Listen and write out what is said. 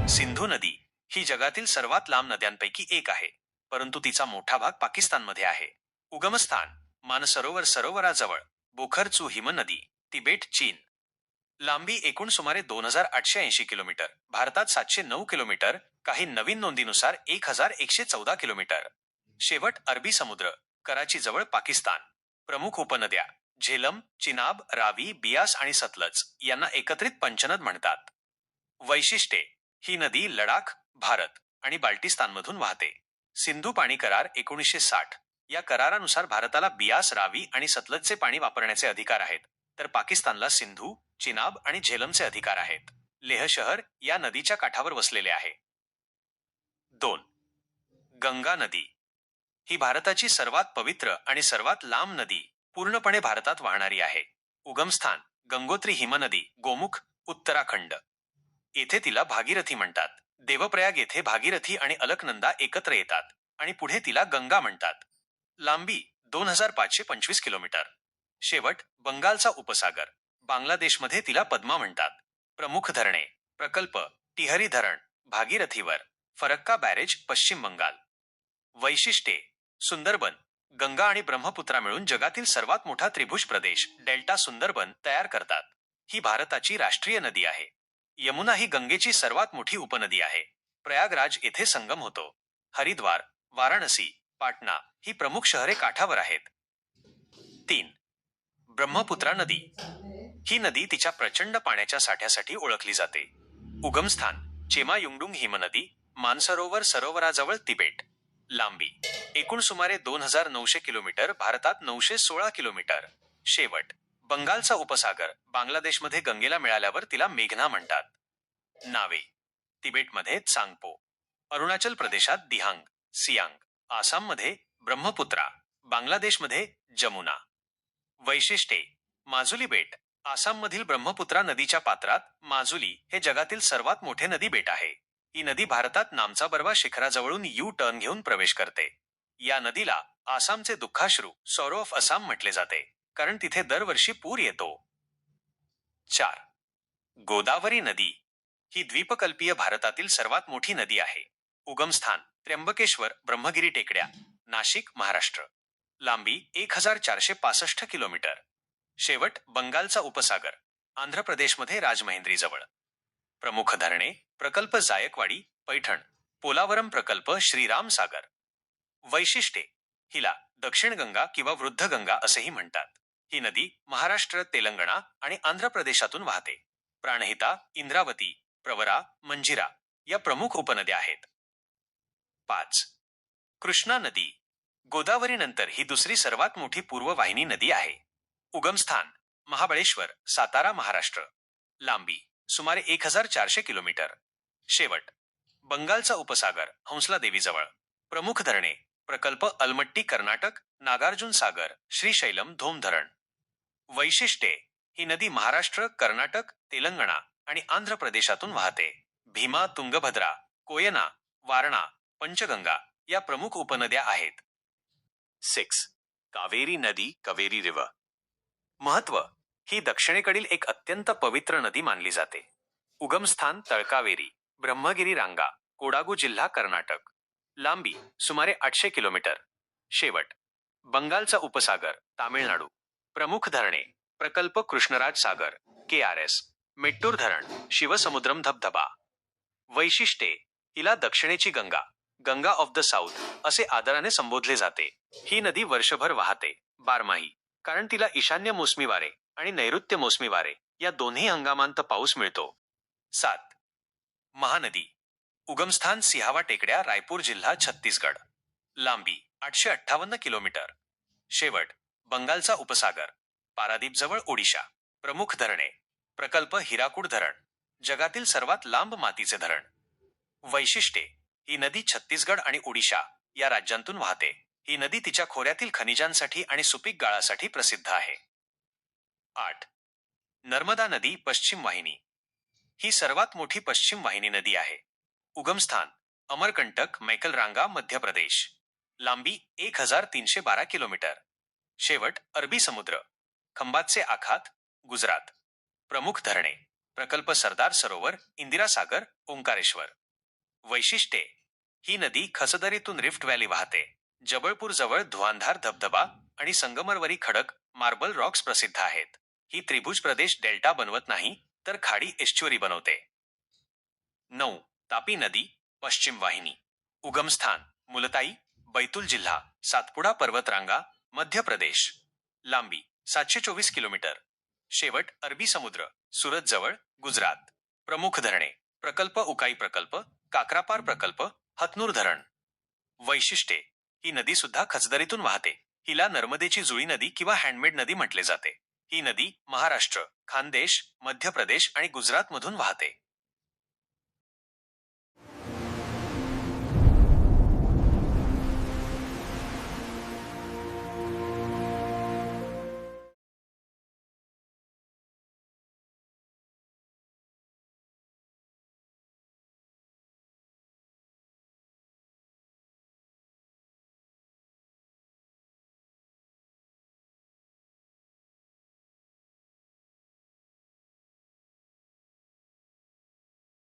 सिंधू नदी ही जगातील सर्वात लांब नद्यांपैकी एक आहे, परंतु तिचा मोठा भाग पाकिस्तानमध्ये आहे. उगमस्थान मानसरोवर सरोवराजवळ, बोखरचू हिमनदी, तिबेट, चीन. लांबी एकूण सुमारे 2880 किलोमीटर, भारतात 709 किलोमीटर, काही नवीन नोंदीनुसार 1114 किलोमीटर. शेवट अरबी समुद्र, कराची जवळ पाकिस्तान. प्रमुख उपनद्या झेलम, चिनाब, रावी, बियास आणि सतलज यांना एकत्रित पंचनद म्हणतात. वैशिष्ट्ये ही नदी लडाख, भारत आणि बाल्टिस्तानमधून वाहते. सिंधू पाणी करार 1960 या करारानुसार भारताला बियास, रावी आणि सतलजचे पाणी वापरण्याचे अधिकार आहेत, तर पाकिस्तानला सिंधू, चिनाब आणि झेलमचे अधिकार आहेत. लेह शहर या नदीच्या काठावर वसलेले आहे. 2. गंगा नदी ही भारताची सर्वात पवित्र आणि सर्वात लांब नदी पूर्णपणे भारतात वाहणारी आहे. उगमस्थान गंगोत्री हिमनदी, गोमुख, उत्तराखंड. येथे तिला भागीरथी म्हणतात. देवप्रयाग येथे भागीरथी आणि अलकनंदा एकत्र येतात आणि पुढे तिला गंगा म्हणतात. लांबी 2525 किलोमीटर. शेवट बंगालचा उपसागर, बांगलादेशमध्ये तिला पद्मा म्हणतात. प्रमुख धरणे प्रकल्प टिहरी धरण भागीरथीवर, फरक्का बॅरेज पश्चिम बंगाल. वैशिष्ट्ये सुंदरबन गंगा आणि ब्रह्मपुत्रा मिळून जगातील सर्वात मोठा त्रिभुज प्रदेश डेल्टा सुंदरबन तयार करतात. ही भारताची राष्ट्रीय नदी आहे. यमुना ही गंगेची सर्वात मोठी उपनदी आहे. प्रयागराज येथे संगम होतो. हरिद्वार, वाराणसी, पाटणा ही प्रमुख शहरे काठावर आहेत. 3. ब्रह्मपुत्रा नदी ही नदी तिच्या प्रचंड पाण्याच्या साठ्यासाठी ओळखली जाते. उगमस्थान चेमायुंगडुंग हिमनदी, मानसरोवर सरोवराजवळ, तिबेट. लांबी एकूण सुमारे 2900 किलोमीटर, भारतात 916 किलोमीटर. शेवट बंगालचा उपसागर, बांगलादेशमध्ये गंगेला मिळाल्यावर तिला मेघना म्हणतात. नावे तिबेटमध्ये चांगपो, अरुणाचल प्रदेशात दिहांग, सियांग, आसाममध्ये ब्रह्मपुत्रा, बांगलादेशमध्ये जमुना. वैशिष्ट्ये माजुली बेट आसाममधील ब्रह्मपुत्रा नदीच्या पात्रात माजुली हे जगातील सर्वात मोठे नदी बेट आहे. ही नदी भारतात नामचा बर्वा शिखराजवळून यू टर्न घेऊन प्रवेश करते. या नदीला आसामचे दुःखाश्रू सॉरो ऑफ आसाम म्हटले जाते, कारण तिथे दरवर्षी पूर येतो. 4. गोदावरी नदी ही द्वीपकल्पीय भारतातील सर्वात मोठी नदी आहे. उगमस्थान त्र्यंबकेश्वर, ब्रह्मगिरी टेकड्या, नाशिक, महाराष्ट्र. लांबी 1465 किलोमीटर. शेवट बंगालचा उपसागर, आंध्र प्रदेशमध्ये राजमहेंद्रीजवळ. प्रमुख धरणे प्रकल्प जायकवाडी, पैठण, पोलावरम प्रकल्प, श्रीराम सागर. वैशिष्ट्ये हिला दक्षिण गंगा किंवा वृद्ध गंगा असेही म्हणतात. ही नदी महाराष्ट्र, तेलंगणा आणि आंध्र प्रदेशातून वाहते. प्राणहिता, इंद्रावती, प्रवरा, मंजिरा या प्रमुख उपनद्या आहेत. 5. कृष्णा नदी गोदावरीनंतर ही दुसरी सर्वात मोठी पूर्व वाहिनी नदी आहे. उगमस्थान महाबळेश्वर, सातारा, महाराष्ट्र. लांबी सुमारे 1400 किलोमीटर. शेवट बंगालचा उपसागर, हंसला देवीजवळ. प्रमुख धरणे प्रकल्प अलमट्टी, कर्नाटक, नागार्जुन सागर, श्रीशैलम, धोम धरण. वैशिष्ट्ये ही नदी महाराष्ट्र, कर्नाटक, तेलंगणा आणि आंध्र प्रदेशातून वाहते. भीमा, तुंगभद्रा, कोयना, वारणा, पंचगंगा या प्रमुख उपनद्या आहेत. 6. कावेरी नदी, कावेरी रिव्हर. महत्व ही दक्षिणेकडील एक अत्यंत पवित्र नदी मानली जाते. उगमस्थान तळकावेरी, ब्रह्मगिरी रांगा, कोडागू जिल्हा, कर्नाटक. लांबी सुमारे 800 किलोमीटर. शेवट बंगालचा उपसागर, तामिळनाडू. प्रमुख धरणे प्रकल्प कृष्णराज सागर, KRS, मेट्टूर धरण, शिवसमुद्रम धबधबा. वैशिष्ट्ये हिला दक्षिणेची Ganga, Ganga of the south असे आदराने संबोधले जाते. ही नदी वर्षभर वाहते, बारमाही, कारण तिला ईशान्य मोसमी वारे आणि नैऋत्य मोसमी वारे या दोन्ही हंगामांत पाऊस मिळतो. 7. महानदी उगमस्थान सिहावा टेकड्या, रायपूर जिल्हा, छत्तीसगड. लांबी 858 किलोमीटर. शेवट बंगालचा उपसागर, पारादीप जवळ, ओडिशा. प्रमुख धरणे प्रकल्प हिराकूड धरण, जगातील सर्वात लांब मातीचे धरण. वैशिष्ट्ये ही नदी छत्तीसगड आणि ओडिशा या राज्यांतून वाहते. ही नदी तिच्या खोऱ्यातील खनिजांसाठी आणि सुपीक गाळासाठी प्रसिद्ध आहे. 8. नर्मदा नदी, पश्चिम वाहिनी. ही सर्वात मोठी पश्चिम वाहिनी नदी आहे. उगमस्थान अमरकंटक, मैकलरांगा, मध्य प्रदेश. लांबी 1312 किलोमीटर. शेवट अरबी समुद्र, खंबातचे आखात, गुजरात. प्रमुख धरणे प्रकल्प सरदार सरोवर, इंदिरा सागर, ओंकारेश्वर. वैशिष्ट्ये: ही नदी खसदरीतून रिफ्ट व्हॅली वाहते. जबळपूर जवळ धुआंधार धबधबा आणि संगमरवरी खडक मार्बल रॉक्स प्रसिद्ध आहेत. ही त्रिभुज प्रदेश डेल्टा बनवत नाही, तर खाडी एस्च्युरी बनवते. 9. तापी नदी, पश्चिम वाहिनी. उगमस्थान: मुलताई, बैतूल जिल्हा, सातपुडा पर्वतरांगा, मध्य प्रदेश. लांबी: 724 किलोमीटर. शेवट अरबी समुद्र, सुरत जवळ, गुजरात. प्रमुख धरणे: प्रकल्प उकाई प्रकल्प, काकरापार प्रकल्प, हतनूर धरण. वैशिष्ट्ये: ही नदी सुद्धा खचदरीतून वाहते. हिला नर्मदेची जुळी नदी किंवा हँडमेड नदी म्हटले जाते. ही नदी महाराष्ट्र, खानदेश, मध्य प्रदेश आणि गुजरात मधून वाहते.